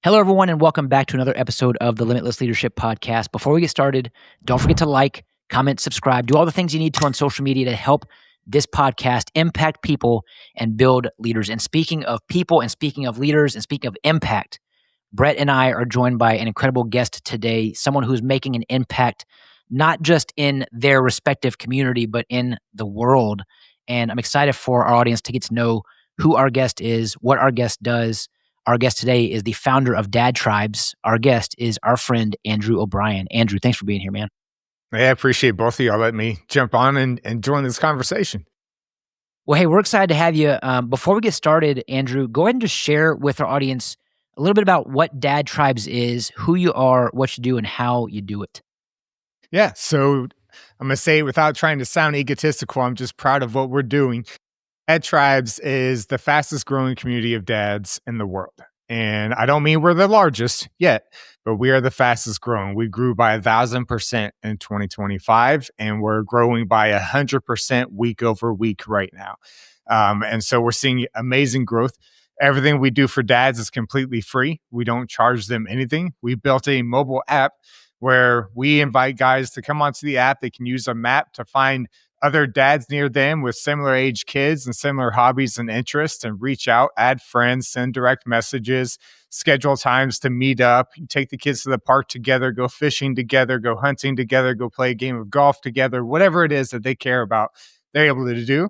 Hello, everyone, and welcome back to another episode of the Limitless Leadership Podcast. Before we get started, don't forget to like, comment, subscribe, do all the things you need to on social media to help this podcast impact people and build leaders. And speaking of people and speaking of leaders and speaking of impact, Brett and I are joined by an incredible guest today, someone who's making an impact not just in their respective community, but in the world. And I'm excited for our audience to get to know who our guest is, what our guest does. Our guest today is the founder of Dad Tribes. Our guest is our friend, Andrew O'Brien. Andrew, thanks for being here, man. Hey, I appreciate both of y'all letting me jump on and join this conversation. Well, hey, we're excited to have you. Before we get started, Andrew, go ahead and just share with our audience a little bit about what Dad Tribes is, who you are, what you do, and how you do it. Yeah, so I'm going to say it without trying to sound egotistical, I'm just proud of what we're doing. Dad Tribes is the fastest growing community of dads in the world. And I don't mean we're the largest yet, but we are the fastest growing. We grew by 1,000% in 2025, and we're growing by 100% week over week right now. And so we're seeing amazing growth. Everything we do for dads is completely free. We don't charge them anything. We built a mobile app where we invite guys to come onto the app. They can use a map to find other dads near them with similar age kids and similar hobbies and interests, and reach out, add friends, send direct messages, schedule times to meet up. You take the kids to the park together, go fishing together, go hunting together, go play a game of golf together, whatever it is that they care about, they're able to do.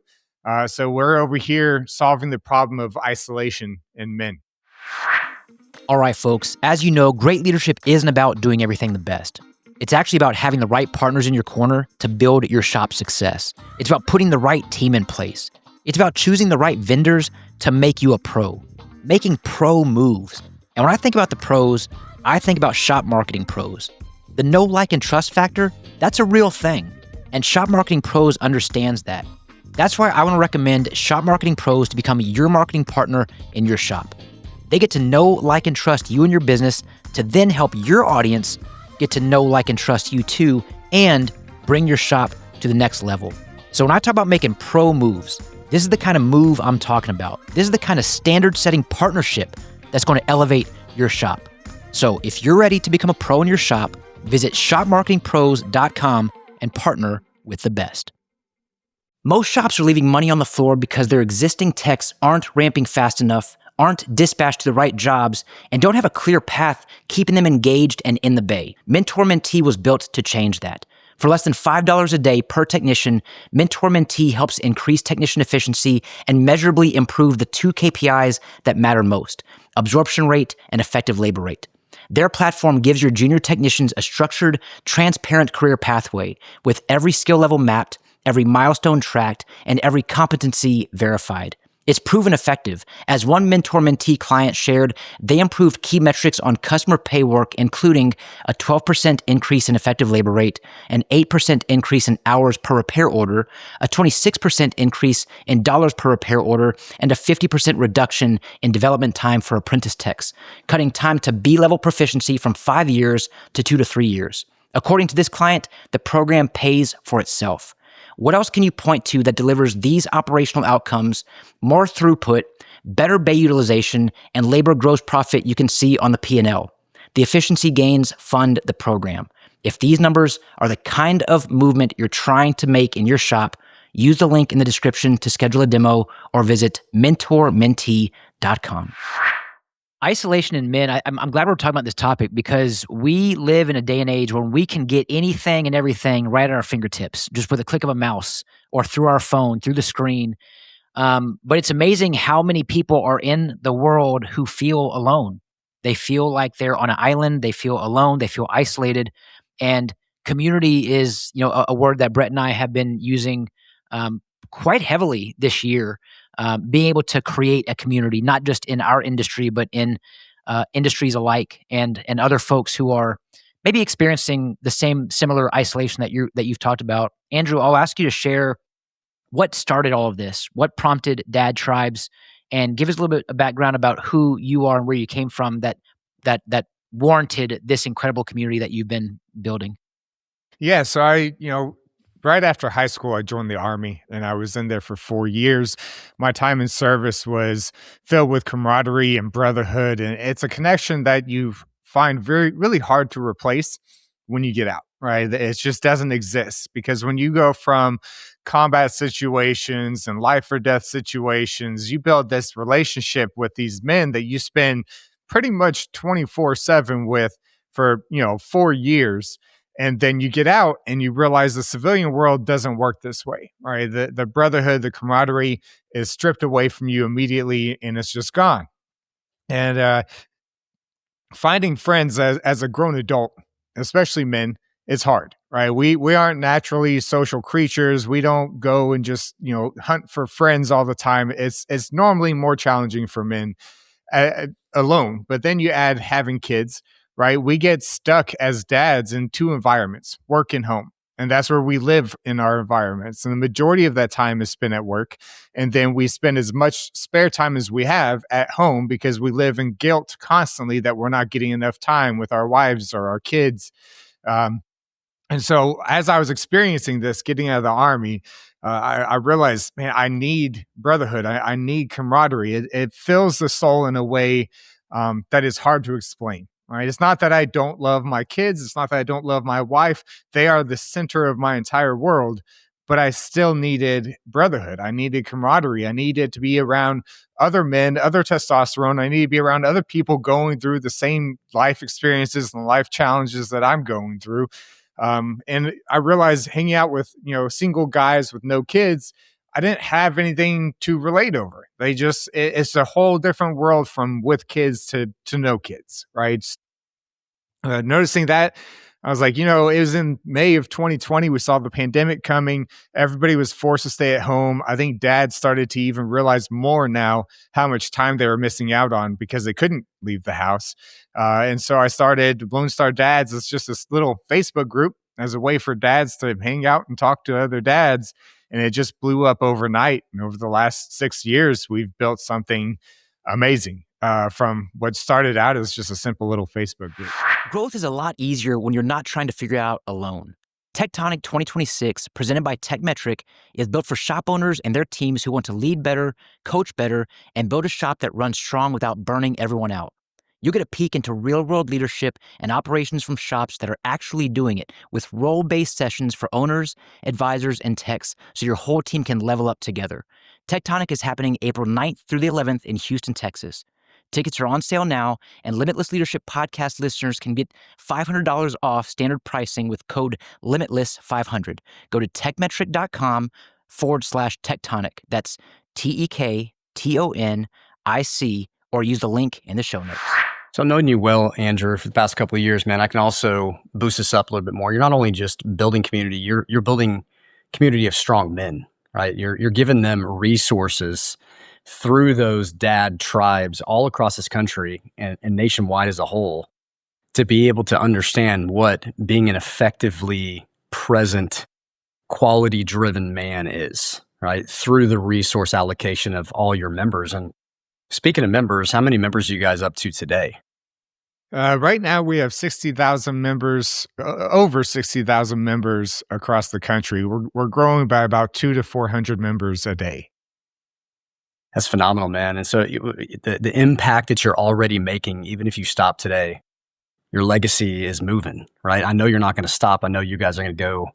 So we're over here solving the problem of isolation in men. All right, folks, as you know, great leadership isn't about doing everything the best. It's actually about having the right partners in your corner to build your shop's success. It's about putting the right team in place. It's about choosing the right vendors to make you a pro, making pro moves. And when I think about the pros, I think about shop marketing pros. The know, like, and trust factor, that's a real thing. And Shop Marketing Pros understands that. That's why I want to recommend Shop Marketing Pros to become your marketing partner in your shop. They get to know, like, and trust you and your business to then help your audience get to know, like, and trust you too, and bring your shop to the next level. So when I talk about making pro moves, this is the kind of move I'm talking about. This is the kind of standard-setting partnership that's going to elevate your shop. So if you're ready to become a pro in your shop, visit shopmarketingpros.com and partner with the best. Most shops are leaving money on the floor because their existing techs aren't ramping fast enough, aren't dispatched to the right jobs, and don't have a clear path keeping them engaged and in the bay. Mentor Mentee was built to change that. For less than $5 a day per technician, Mentor Mentee helps increase technician efficiency and measurably improve the two KPIs that matter most: absorption rate and effective labor rate. Their platform gives your junior technicians a structured, transparent career pathway with every skill level mapped, every milestone tracked, and every competency verified. It's proven effective. As one mentor-mentee client shared, they improved key metrics on customer pay work, including a 12% increase in effective labor rate, an 8% increase in hours per repair order, a 26% increase in dollars per repair order, and a 50% reduction in development time for apprentice techs, cutting time to B-level proficiency from 5 years to 2 to 3 years. According to this client, the program pays for itself. What else can you point to that delivers these operational outcomes, more throughput, better bay utilization, and labor gross profit you can see on the P&L? The efficiency gains fund the program. If these numbers are the kind of movement you're trying to make in your shop, use the link in the description to schedule a demo or visit mentormentee.com. Isolation in men, I'm glad we're talking about this topic because we live in a day and age when we can get anything and everything right at our fingertips, just with a click of a mouse or through our phone, through the screen. But it's amazing how many people are in the world who feel alone. They feel like they're on an island. They feel alone. They feel isolated. And community is, a word that Brett and I have been using quite heavily this year. Being able to create a community, not just in our industry, but in industries alike, and other folks who are maybe experiencing the similar isolation that you've talked about. Andrew, I'll ask you to share what started all of this, what prompted Dad Tribes, and give us a little bit of background about who you are and where you came from that warranted this incredible community that you've been building. Yeah, so I, Right after high school, I joined the Army and I was in there for 4 years. My time in service was filled with camaraderie and brotherhood. And it's a connection that you find really hard to replace when you get out, right? It just doesn't exist because when you go from combat situations and life or death situations, you build this relationship with these men that you spend pretty much 24/7 with for, 4 years, and then you get out and you realize the civilian world doesn't work this way, right? The brotherhood, the camaraderie is stripped away from you immediately and it's just gone. And finding friends as a grown adult, especially men, is hard, right? We aren't naturally social creatures. We don't go and just hunt for friends all the time. It's normally more challenging for men alone. But then you add having kids, right? We get stuck as dads in two environments, work and home. And that's where we live in our environments. And the majority of that time is spent at work. And then we spend as much spare time as we have at home because we live in guilt constantly that we're not getting enough time with our wives or our kids. Um, and so, as I was experiencing this, getting out of the Army, I realized, man, I need brotherhood. I need camaraderie. It fills the soul in a way that is hard to explain. Right? It's not that I don't love my kids. It's not that I don't love my wife. They are the center of my entire world. But I still needed brotherhood. I needed camaraderie. I needed to be around other men, other testosterone. I need to be around other people going through the same life experiences and life challenges that I'm going through. And I realized hanging out with, single guys with no kids, I didn't have anything to relate over. It's a whole different world from with kids to no kids, right? Noticing that, I was like, it was in May of 2020. We saw the pandemic coming. Everybody was forced to stay at home. I think dads started to even realize more now how much time they were missing out on because they couldn't leave the house. And so I started Lone Star Dads. It's just this little Facebook group as a way for dads to hang out and talk to other dads. And it just blew up overnight. And over the last 6 years, we've built something amazing from what started out as just a simple little Facebook group. Growth is a lot easier when you're not trying to figure it out alone. Tectonic 2026, presented by TechMetric, is built for shop owners and their teams who want to lead better, coach better, and build a shop that runs strong without burning everyone out. You get a peek into real-world leadership and operations from shops that are actually doing it with role-based sessions for owners, advisors, and techs so your whole team can level up together. Tectonic is happening April 9th through the 11th in Houston, Texas. Tickets are on sale now, and Limitless Leadership podcast listeners can get $500 off standard pricing with code LIMITLESS500. Go to techmetric.com/tectonic. That's TEKTONIC, or use the link in the show notes. So knowing you well, Andrew, for the past couple of years, man, I can also boost this up a little bit more. You're not only just building community, you're building community of strong men, right? You're giving them resources through those dad tribes all across this country and nationwide as a whole to be able to understand what being an effectively present, quality-driven man is, right? Through the resource allocation of all your members. And speaking of members, how many members are you guys up to today? Right now, we have 60,000 members, over 60,000 members across the country. We're growing by about 200 to 400 members a day. That's phenomenal, man. And so the impact that you're already making, even if you stop today, your legacy is moving, right? I know you're not going to stop. I know you guys are going to go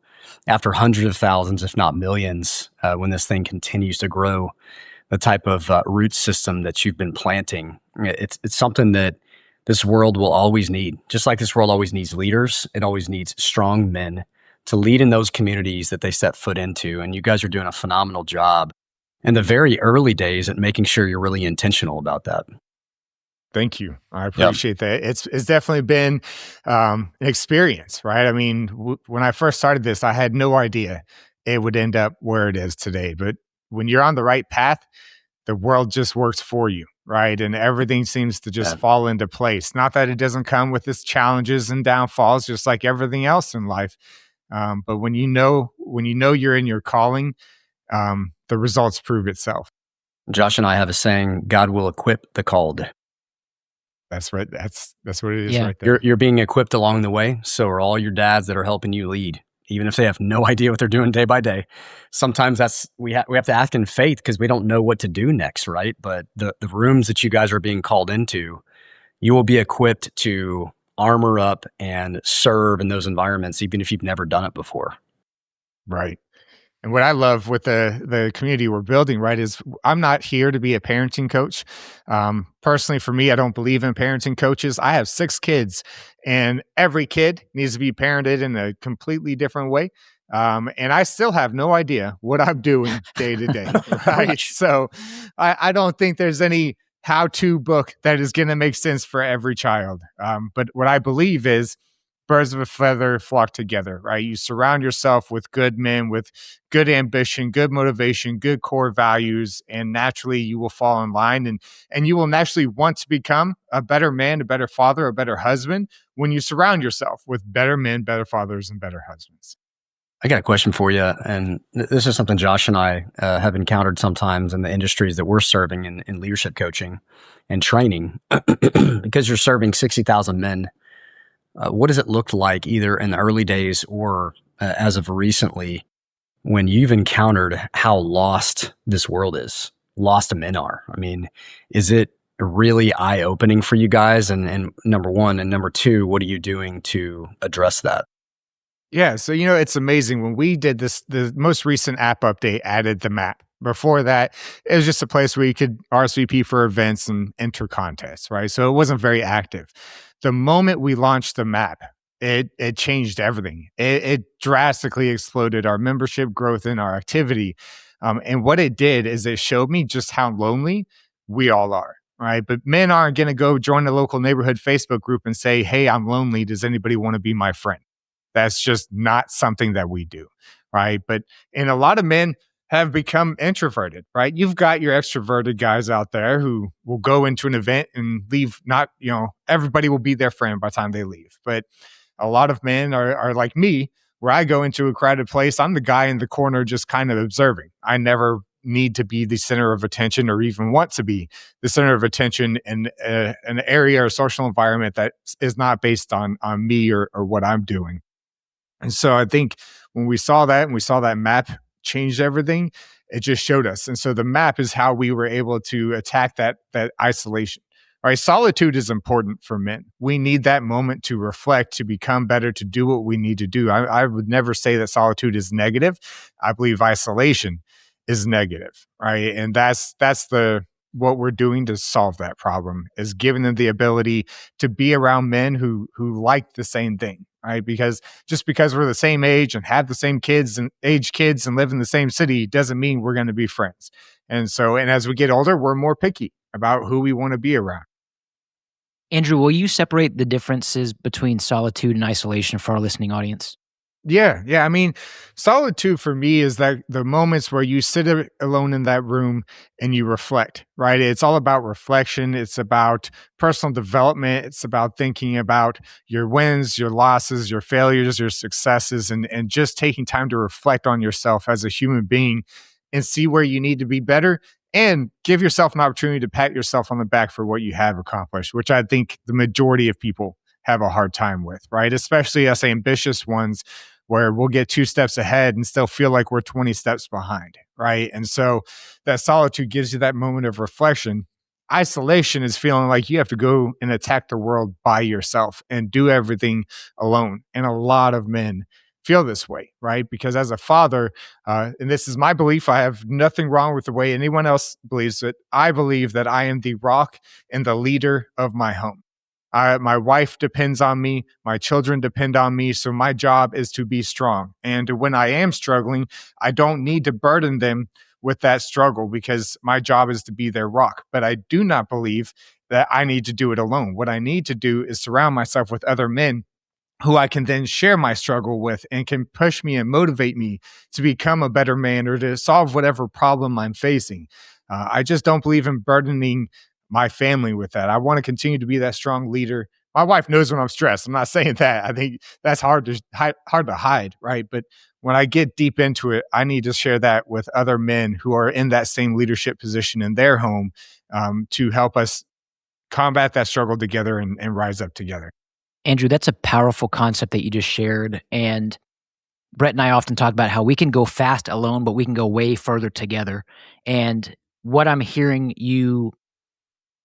after hundreds of thousands, if not millions, when this thing continues to grow. The type of root system that you've been planting, it's something that this world will always need. Just like this world always needs leaders, it always needs strong men to lead in those communities that they set foot into. And you guys are doing a phenomenal job in the very early days at making sure you're really intentional about that. Thank you. I appreciate that. It's definitely been an experience, right? I mean, when I first started this, I had no idea it would end up where it is today. But when you're on the right path, the world just works for you, right? And everything seems to just fall into place. Not that it doesn't come with its challenges and downfalls, just like everything else in life. But when you know you're in your calling, the results prove itself. Josh and I have a saying: God will equip the called. That's right. That's what it is right there. You're being equipped along the way. So are all your dads that are helping you lead. even if they have no idea what they're doing day by day. Sometimes we have to act in faith because we don't know what to do next, right? But the rooms that you guys are being called into, you will be equipped to armor up and serve in those environments, even if you've never done it before. Right. And what I love with the community we're building, right, is I'm not here to be a parenting coach. Personally, for me, I don't believe in parenting coaches. I have 6 kids, and every kid needs to be parented in a completely different way. And I still have no idea what I'm doing day to day, right? So I don't think there's any how-to book that is going to make sense for every child. But what I believe is birds of a feather flock together, right? You surround yourself with good men, with good ambition, good motivation, good core values, and naturally you will fall in line, and you will naturally want to become a better man, a better father, a better husband when you surround yourself with better men, better fathers, and better husbands. I got a question for you, and this is something Josh and I have encountered sometimes in the industries that we're serving in leadership coaching and training. Because you're serving 60,000 men, what does it look like either in the early days or as of recently when you've encountered how lost this world is, lost men are? I mean, is it really eye-opening for you guys? And number one, and number two, what are you doing to address that? Yeah, so it's amazing. When we did this, the most recent app update added the map. Before that, it was just a place where you could RSVP for events and enter contests, right? So it wasn't very active. The moment we launched the map, it changed everything. It drastically exploded our membership growth and our activity. And what it did is it showed me just how lonely we all are. Right. But men aren't going to go join the local neighborhood Facebook group and say, "Hey, I'm lonely. Does anybody want to be my friend?" That's just not something that we do, right? And a lot of men have become introverted, right? You've got your extroverted guys out there who will go into an event and leave not, everybody will be their friend by the time they leave. But a lot of men are like me, where I go into a crowded place, I'm the guy in the corner just kind of observing. I never need to be the center of attention or even want to be the center of attention in an area or social environment that is not based on me or what I'm doing. And so I think when we saw that and we saw that map changed everything, it just showed us. And so the map is how we were able to attack that isolation. All right, solitude is important for men. We need that moment to reflect, to become better, to do what we need to do. I would never say that solitude is negative. I believe isolation is negative, right? And that's what we're doing to solve that problem is giving them the ability to be around men who like the same thing, right? Because just because we're the same age and have the same kids and live in the same city doesn't mean we're going to be friends. And as we get older, we're more picky about who we want to be around. Andrew, will you separate the differences between solitude and isolation for our listening audience? Yeah. I mean, solitude for me is that the moments where you sit alone in that room and you reflect, right? It's all about reflection. It's about personal development. It's about thinking about your wins, your losses, your failures, your successes, and just taking time to reflect on yourself as a human being and see where you need to be better and give yourself an opportunity to pat yourself on the back for what you have accomplished, which I think the majority of people have a hard time with, right? Especially us ambitious ones where we'll get 2 steps ahead and still feel like we're 20 steps behind, right? And so that solitude gives you that moment of reflection. Isolation is feeling like you have to go and attack the world by yourself and do everything alone. And a lot of men feel this way, right? Because as a father, and this is my belief, I have nothing wrong with the way anyone else believes it. I believe that I am the rock and the leader of my home. My wife depends on me. My children depend on me. So my job is to be strong. And when I am struggling, I don't need to burden them with that struggle because my job is to be their rock. But I do not believe that I need to do it alone. What I need to do is surround myself with other men who I can then share my struggle with and can push me and motivate me to become a better man or to solve whatever problem I'm facing. I just don't believe in burdening my family with that. I want to continue to be that strong leader. My wife knows when I'm stressed. I'm not saying that. I think that's hard to hide, right? But when I get deep into it, I need to share that with other men who are in that same leadership position in their home to help us combat that struggle together and rise up together. Andrew, that's a powerful concept that you just shared. And Brett and I often talk about how we can go fast alone, but we can go way further together. And what I'm hearing you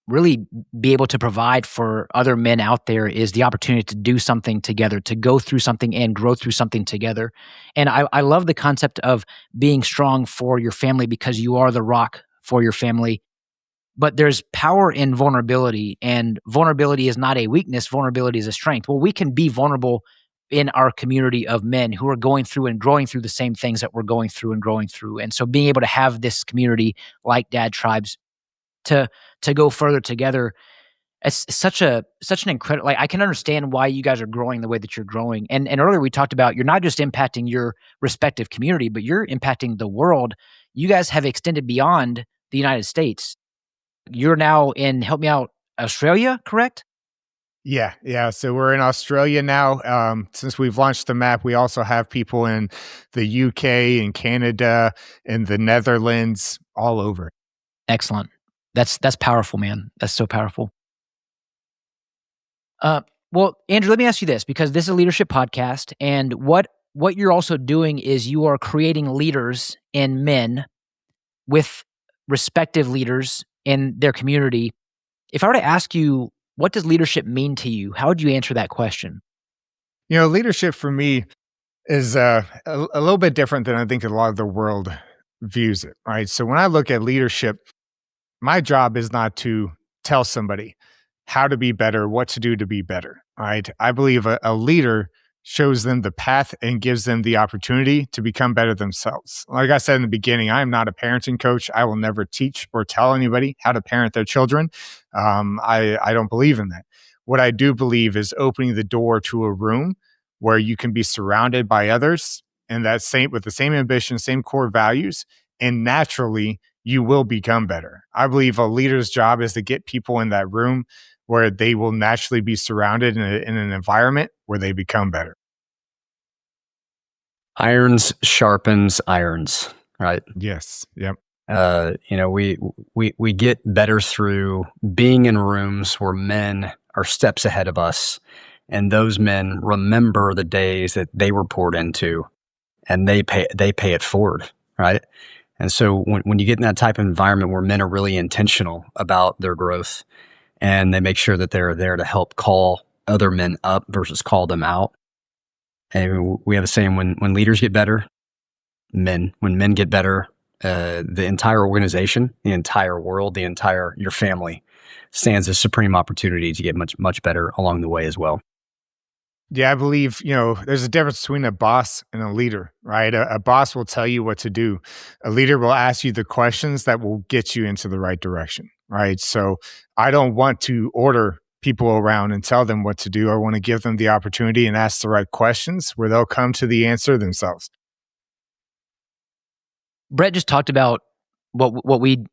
really be able to provide for other men out there is the opportunity to do something together, to go through something and grow through something together. And I love the concept of being strong for your family because you are the rock for your family. But there's power in vulnerability, and vulnerability is not a weakness, vulnerability is a strength. Well, we can be vulnerable in our community of men who are going through and growing through the same things that we're going through and growing through. And so being able to have this community like Dad Tribes to go further together, it's such an incredible, like, I can understand why you guys are growing the way that you're growing. And earlier we talked about you're not just impacting your respective community, but you're impacting the world. You guys have extended beyond the United States. You're now in, help me out, Australia, correct? Yeah, yeah. So we're in Australia now. Since we've launched the map, we also have people in the UK and Canada and the Netherlands, all over. Excellent. That's powerful, man. That's so powerful. Uh, well, Andrew, let me ask you this, because this is a leadership podcast, and what you're also doing is you are creating leaders in men with respective leaders in their community. If I were to ask you, what does leadership mean to you? How would you answer that question? Leadership for me is a little bit different than I think a lot of the world views it, right? So when I look at leadership, my job is not to tell somebody how to be better, what to do to be better, right? I believe a leader shows them the path and gives them the opportunity to become better themselves. Like I said in the beginning, I am not a parenting coach. I will never teach or tell anybody how to parent their children. I don't believe in that. What I do believe is opening the door to a room where you can be surrounded by others and that same with the same ambition, same core values, and naturally you will become better. I believe a leader's job is to get people in that room where they will naturally be surrounded in an environment where they become better. Irons sharpens irons, right? Yes. Yep. We get better through being in rooms where men are steps ahead of us, and those men remember the days that they were poured into, and they pay it forward, right? And so when you get in that type of environment where men are really intentional about their growth, and they make sure that they're there to help call other men up versus call them out. And we have a saying, when leaders get better, when men get better, the entire organization, the entire world, your family stands a supreme opportunity to get much, much better along the way as well. Yeah, I believe, there's a difference between a boss and a leader, right? A boss will tell you what to do. A leader will ask you the questions that will get you into the right direction, right? So I don't want to order people around and tell them what to do. I want to give them the opportunity and ask the right questions where they'll come to the answer themselves. Brett just talked about what we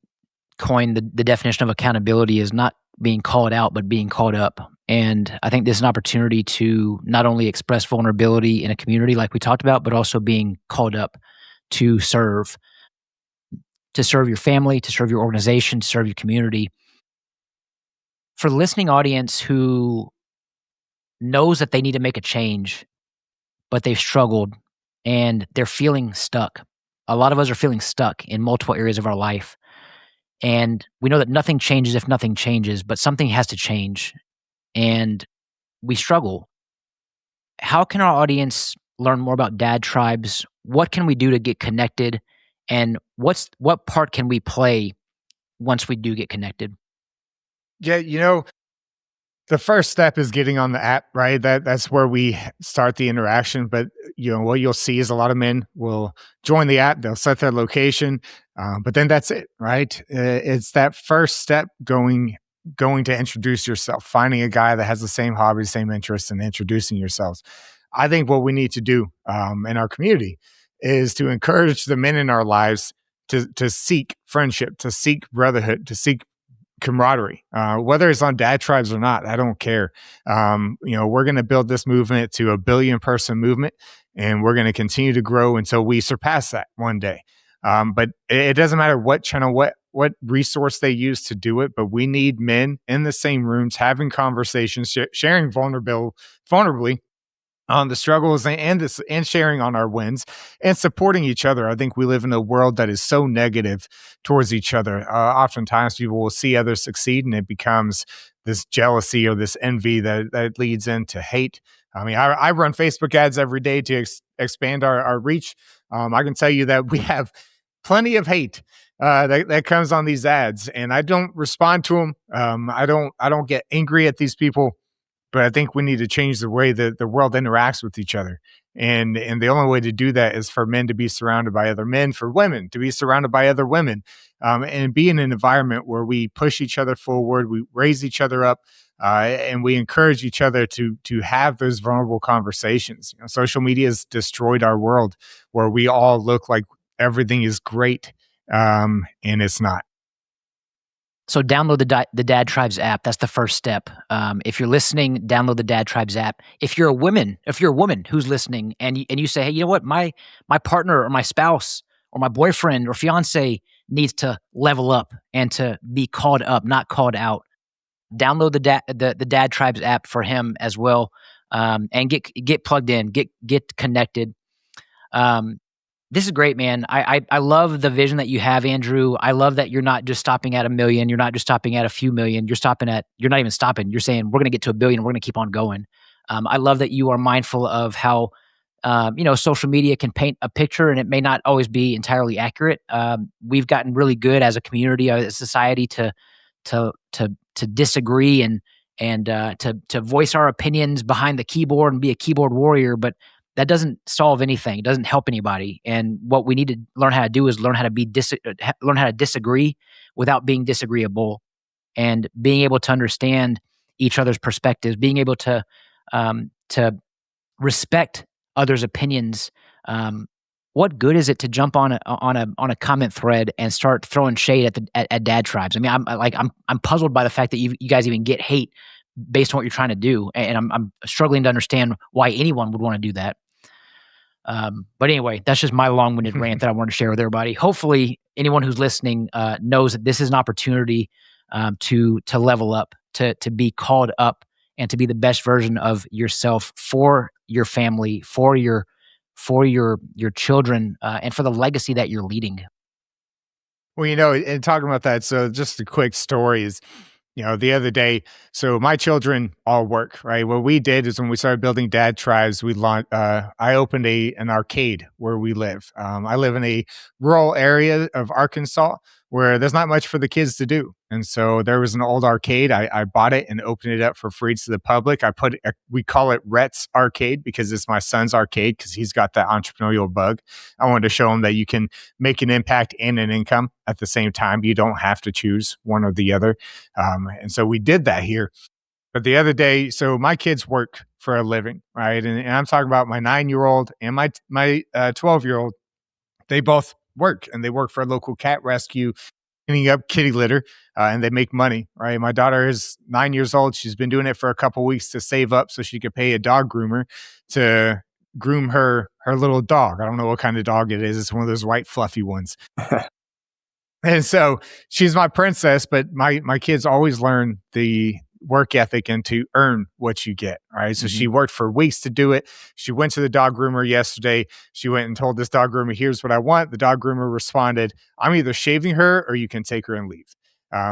coined the definition of accountability is not being called out, but being called up. And I think this is an opportunity to not only express vulnerability in a community like we talked about, but also being called up to serve your family, to serve your organization, to serve your community. For the listening audience who knows that they need to make a change, but they've struggled and they're feeling stuck. A lot of us are feeling stuck in multiple areas of our life. And we know that nothing changes if nothing changes, but something has to change. And we struggle. How can our audience learn more about Dad Tribes? What can we do to get connected? And what part can we play once we do get connected? Yeah, the first step is getting on the app, right? That's where we start the interaction. But what you'll see is a lot of men will join the app. They'll set their location, but then that's it, right? It's that first step going to introduce yourself, finding a guy that has the same hobbies, same interests, and introducing yourselves. I think what we need to do in our community is to encourage the men in our lives to seek friendship, to seek brotherhood, to seek camaraderie, whether it's on Dad Tribes or not. I don't care. We're going to build this movement to a 1 billion person movement, and we're going to continue to grow until we surpass that one day. But it doesn't matter what channel, what resource they use to do it, but we need men in the same rooms having conversations, sharing vulnerably on the struggles and sharing on our wins and supporting each other. I think we live in a world that is so negative towards each other. Oftentimes people will see others succeed and it becomes this jealousy or this envy that leads into hate. I mean, I run Facebook ads every day to expand our reach. I can tell you that we have plenty of hate that comes on these ads, and I don't respond to them. I don't get angry at these people, but I think we need to change the way that the world interacts with each other. And the only way to do that is for men to be surrounded by other men, for women to be surrounded by other women, and be in an environment where we push each other forward, we raise each other up, and we encourage each other to have those vulnerable conversations. Social media has destroyed our world, where we all look like everything is great, and it's not. So download the Dad Tribes app. That's the first step. If you're listening, download the Dad Tribes app. If you're a woman who's listening and you say, hey, you know what, my partner or my spouse or my boyfriend or fiance needs to level up and to be called up, not called out. Download the Dad Tribes app for him as well, and get plugged in, get connected. This is great, man. I love the vision that you have, Andrew. I love that you're not just stopping at 1 million. You're not just stopping at a few million. You're not even stopping. You're saying we're going to get to 1 billion. We're going to keep on going. I love that you are mindful of how, social media can paint a picture and it may not always be entirely accurate. We've gotten really good as a community, as a society to disagree and to voice our opinions behind the keyboard and be a keyboard warrior, but that doesn't solve anything. It doesn't help anybody. And what we need to learn how to do is learn how to disagree without being disagreeable, and being able to understand each other's perspectives, being able to respect others' opinions. What good is it to jump on a comment thread and start throwing shade at Dad Tribes? I mean, I'm puzzled by the fact that you guys even get hate based on what you're trying to do, and I'm struggling to understand why anyone would want to do that. But anyway, that's just my long-winded rant that I wanted to share with everybody. Hopefully, anyone who's listening knows that this is an opportunity to level up, to be called up, and to be the best version of yourself for your family, for your children, and for the legacy that you're leading. Well, and talking about that, so just a quick story is, the other day, so my children all work, right? What we did is when we started building Dad Tribes, I opened an arcade where we live. I live in a rural area of Arkansas where there's not much for the kids to do. And so there was an old arcade. I bought it and opened it up for free to the public. We call it Rhett's Arcade because it's my son's arcade because he's got that entrepreneurial bug. I wanted to show him that you can make an impact and an income at the same time. You don't have to choose one or the other. And so we did that here. But the other day, so my kids work for a living, right? And I'm talking about my 9-year-old and my 12-year-old. They both work, and they work for a local cat rescue, cleaning up kitty litter, and they make money, right? My daughter is 9 years old. She's been doing it for a couple weeks to save up so she could pay a dog groomer to groom her little dog. I don't know what kind of dog it is. It's one of those white fluffy ones. And so she's my princess, but my kids always learn the work ethic and to earn what you get, right? So she worked for weeks to do it. She went to the dog groomer yesterday. She went and told this dog groomer, here's what I want. The dog groomer responded, I'm either shaving her or you can take her and leave.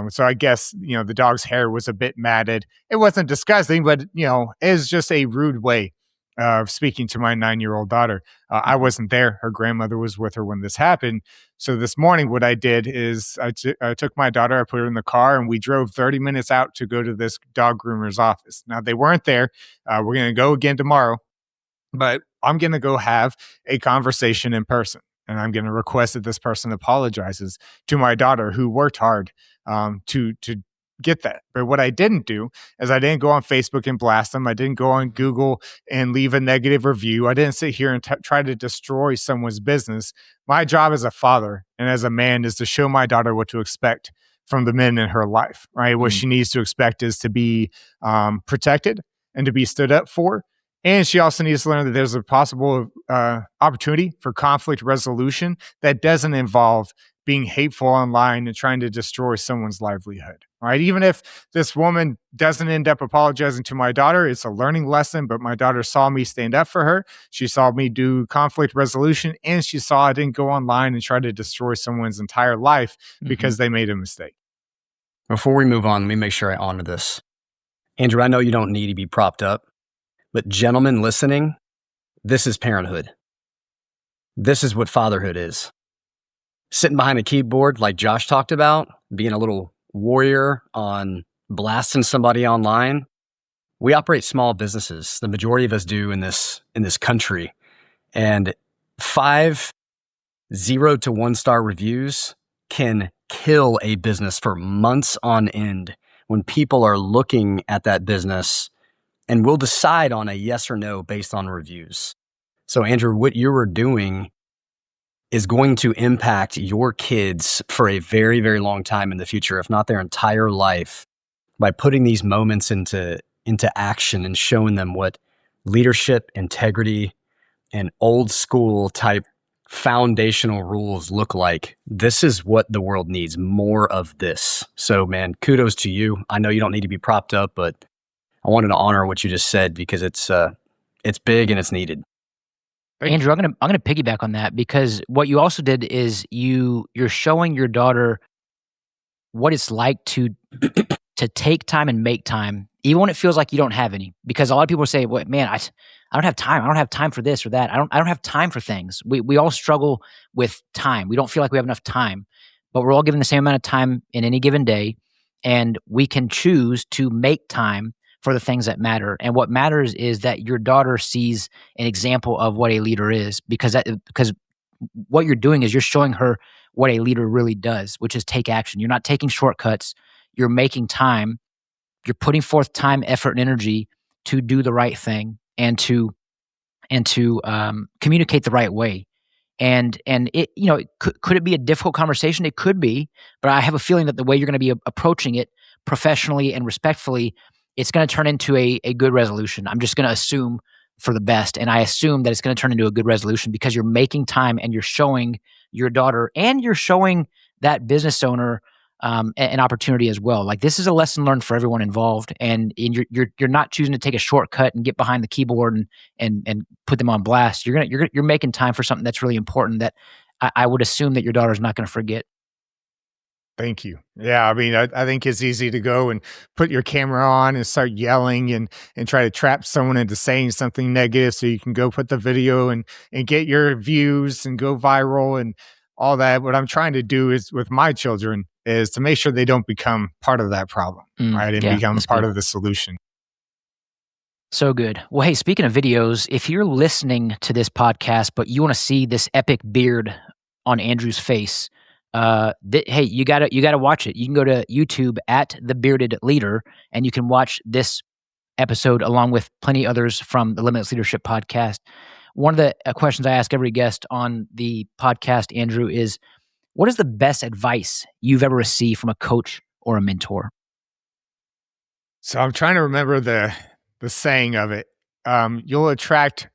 So I guess, the dog's hair was a bit matted. It wasn't disgusting, but, it was just a rude way of speaking to my 9-year-old daughter. I wasn't there. Her grandmother was with her when this happened. So this morning, what I did is I took my daughter, I put her in the car, and we drove 30 minutes out to go to this dog groomer's office. Now, they weren't there. We're going to go again tomorrow, but I'm going to go have a conversation in person. And I'm going to request that this person apologizes to my daughter who worked hard to get that. But what I didn't do is I didn't go on Facebook and blast them. I didn't go on Google and leave a negative review. I didn't sit here and try to destroy someone's business. My job as a father and as a man is to show my daughter what to expect from the men in her life, right? What she needs to expect is to be protected and to be stood up for, And she also needs to learn that there's a possible opportunity for conflict resolution that doesn't involve being hateful online and trying to destroy someone's livelihood. Right? Even if this woman doesn't end up apologizing to my daughter, it's a learning lesson. But my daughter saw me stand up for her. She saw me do conflict resolution, and she saw I didn't go online and try to destroy someone's entire life because they made a mistake. Before we move on, let me make sure I honor this. Andrew, I know you don't need to be propped up, but gentlemen listening, this is parenthood. This is what fatherhood is. Sitting behind a keyboard like Josh talked about, being a little warrior on blasting somebody online. We operate small businesses. The majority of us do in this country. And 5 0 to 1-star reviews can kill a business for months on end when people are looking at that business and will decide on a yes or no based on reviews. So Andrew, what you were doing is going to impact your kids for a very, very long time in the future, if not their entire life, by putting these moments into action and showing them what leadership, integrity, and old school type foundational rules look like. This is what the world needs, more of this. So man, kudos to you. I know you don't need to be propped up, but I wanted to honor what you just said because it's big and it's needed. Andrew, I'm gonna piggyback on that, because what you also did is you're showing your daughter what it's like to take time and make time, even when it feels like you don't have any. Because a lot of people say, "Well, man, I don't have time. I don't have time for this or that. I don't have time for things." We all struggle with time. We don't feel like we have enough time, but we're all given the same amount of time in any given day, and we can choose to make time for the things that matter. And what matters is that your daughter sees an example of what a leader is, because what you're doing is you're showing her what a leader really does, which is take action. You're not taking shortcuts. You're making time. You're putting forth time, effort, and energy to do the right thing and to communicate the right way. And it, could it be a difficult conversation? It could be, but I have a feeling that the way you're going to be approaching it professionally and respectfully, it's going to turn into a good resolution. I'm just going to assume for the best, and I assume that it's going to turn into a good resolution because you're making time and you're showing your daughter and you're showing that business owner an opportunity as well. Like, this is a lesson learned for everyone involved, and you're not choosing to take a shortcut and get behind the keyboard and put them on blast. You're making time for something that's really important that I would assume that your daughter's not going to forget. Thank you. Yeah, I mean, I think it's easy to go and put your camera on and start yelling and try to trap someone into saying something negative so you can go put the video and get your views and go viral and all that. What I'm trying to do is with my children is to make sure they don't become part of that problem, right? And yeah, become that's part good. of the solution. So good. Well, hey, speaking of videos, if you're listening to this podcast, but you want to see this epic beard on Andrew's face, hey, you gotta watch it. You can go to YouTube at The Bearded Leader, and you can watch this episode along with plenty others from the Limitless Leadership podcast. One of the questions I ask every guest on the podcast, Andrew, is what is the best advice you've ever received from a coach or a mentor? So I'm trying to remember the saying of it. You'll attract,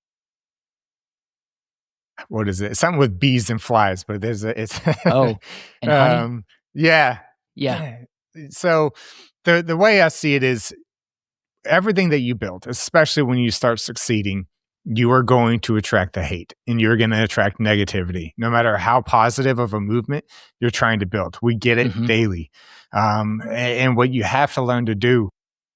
what is it? Something with bees and flies, but it's Oh, and honey? Yeah. Yeah. So the way I see it is everything that you build, especially when you start succeeding, you are going to attract the hate and you're going to attract negativity, no matter how positive of a movement you're trying to build. We get it daily. And what you have to learn to do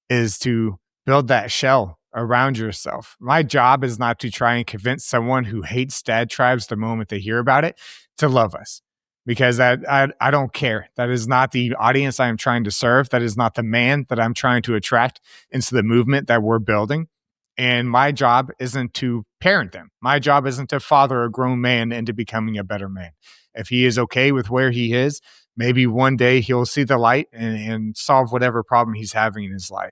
is to build that shell around yourself. My job is not to try and convince someone who hates dad tribes the moment they hear about it to love us, because I don't care. That is not the audience I am trying to serve. That is not the man that I'm trying to attract into the movement that we're building. And my job isn't to parent them. My job isn't to father a grown man into becoming a better man. If he is okay with where he is, maybe one day he'll see the light and solve whatever problem he's having in his life.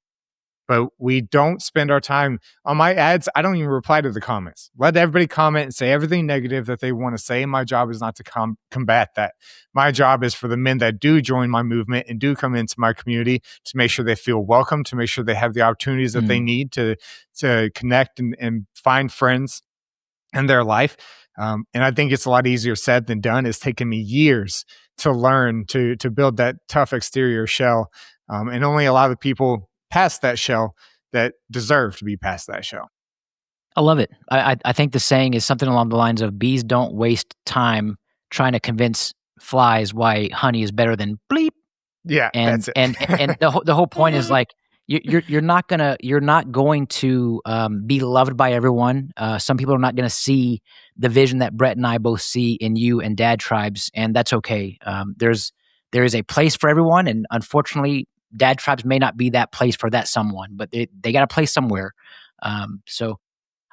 but we don't spend our time on my ads. I don't even reply to the comments. Let everybody comment and say everything negative that they want to say. My job is not to combat that. My job is for the men that do join my movement and do come into my community to make sure they feel welcome, to make sure they have the opportunities that they need to connect and find friends in their life. And I think it's a lot easier said than done. It's taken me years to learn to build that tough exterior shell, and only a lot of people past that shell that deserve to be past that shell. I love it. I think the saying is something along the lines of bees don't waste time trying to convince flies why honey is better than bleep. Yeah, And that's it. and the whole point is like you're not going to be loved by everyone. Some people are not going to see the vision that Brett and I both see in you and Dad Tribes, and that's okay. There is a place for everyone, and unfortunately, Dad Tribes may not be that place for that someone, but they got a place somewhere. So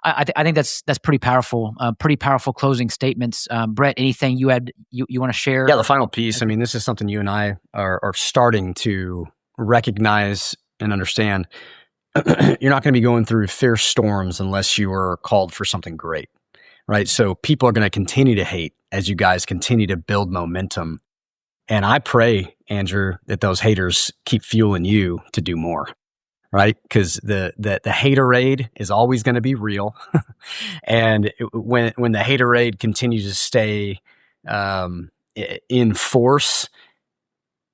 I think that's pretty powerful. Pretty powerful closing statements. Brett, anything you want to share? Yeah, the final piece. I mean, this is something you and I are starting to recognize and understand. You're not going to be going through fierce storms unless you are called for something great, right? So people are going to continue to hate as you guys continue to build momentum. And I pray, Andrew, that those haters keep fueling you to do more, right? Because the haterade is always going to be real. And when the haterade continues to stay in force,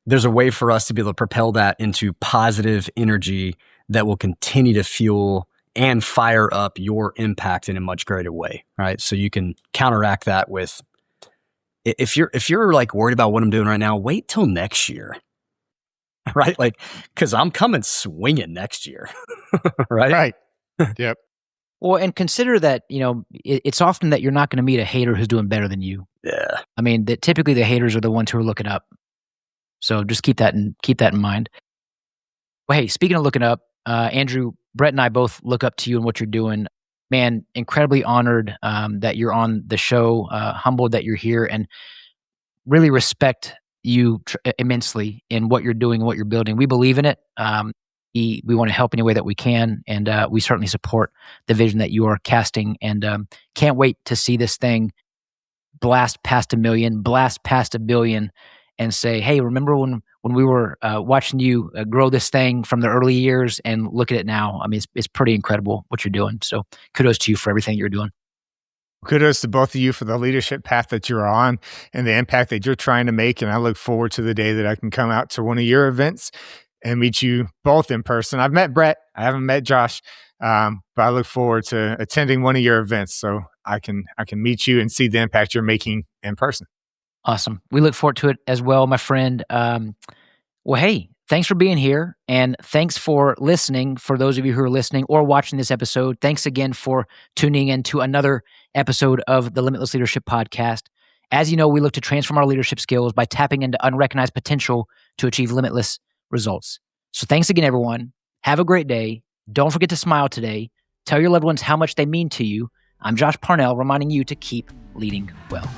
there's a way for us to be able to propel that into positive energy that will continue to fuel and fire up your impact in a much greater way, right? So you can counteract that with, if you're like worried about what I'm doing right now, wait till next year, right? Like, because I'm coming swinging next year, right? Right. Yep. Well, and consider that, it's often that you're not going to meet a hater who's doing better than you. Yeah. I mean, typically the haters are the ones who are looking up. So just keep that in mind. Well, hey, speaking of looking up, Andrew, Brett and I both look up to you and what you're doing. Man, incredibly honored that you're on the show, humbled that you're here, and really respect you immensely in what you're doing and what you're building. We believe in it. We want to help any way that we can, and we certainly support the vision that you are casting, and can't wait to see this thing blast past 1 million, blast past 1 billion, and say, hey, remember when we were watching you grow this thing from the early years, and look at it now. I mean, it's pretty incredible what you're doing. So kudos to you for everything you're doing. Kudos to both of you for the leadership path that you're on and the impact that you're trying to make. And I look forward to the day that I can come out to one of your events and meet you both in person. I've met Brett. I haven't met Josh, but I look forward to attending one of your events so I can meet you and see the impact you're making in person. Awesome. We look forward to it as well, my friend. Well, hey, thanks for being here, and thanks for listening. For those of you who are listening or watching this episode, thanks again for tuning in to another episode of the Limitless Leadership Podcast. As you know, we look to transform our leadership skills by tapping into unrecognized potential to achieve limitless results. So thanks again, everyone. Have a great day. Don't forget to smile today. Tell your loved ones how much they mean to you. I'm Josh Parnell, reminding you to keep leading well.